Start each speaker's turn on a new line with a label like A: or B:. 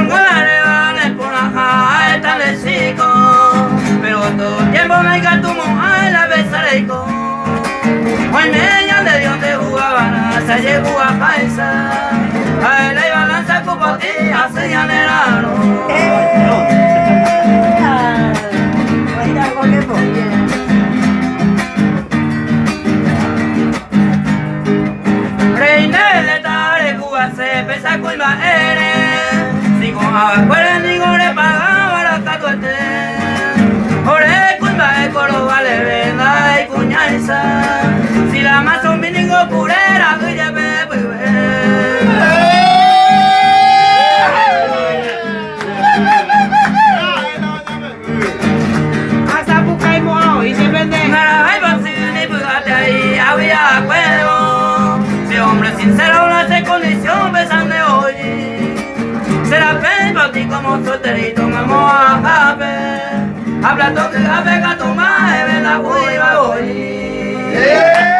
A: con la revane por acá están de chico, pero todo el tiempo me catumo a la besarico. Hoy me llaman de Dios de jugaba, se llegó a paisa, a él le balanza cupotilla, se llaneraron. Pesa culpa eres, si con abacuera ni gore pagaba la catuete. Ore culpa de coro vale venda y cuñaiza, si la más un vinigo purera que lleve
B: hasta buscar mono y se vende.
A: Ay, ni pugate ahí, había huevo. Si hombre sincero no hace condición, besan de hoy. Será fe para ti como solterito, vamos a café. Habla toque café, gato más, ven la huiva hoy.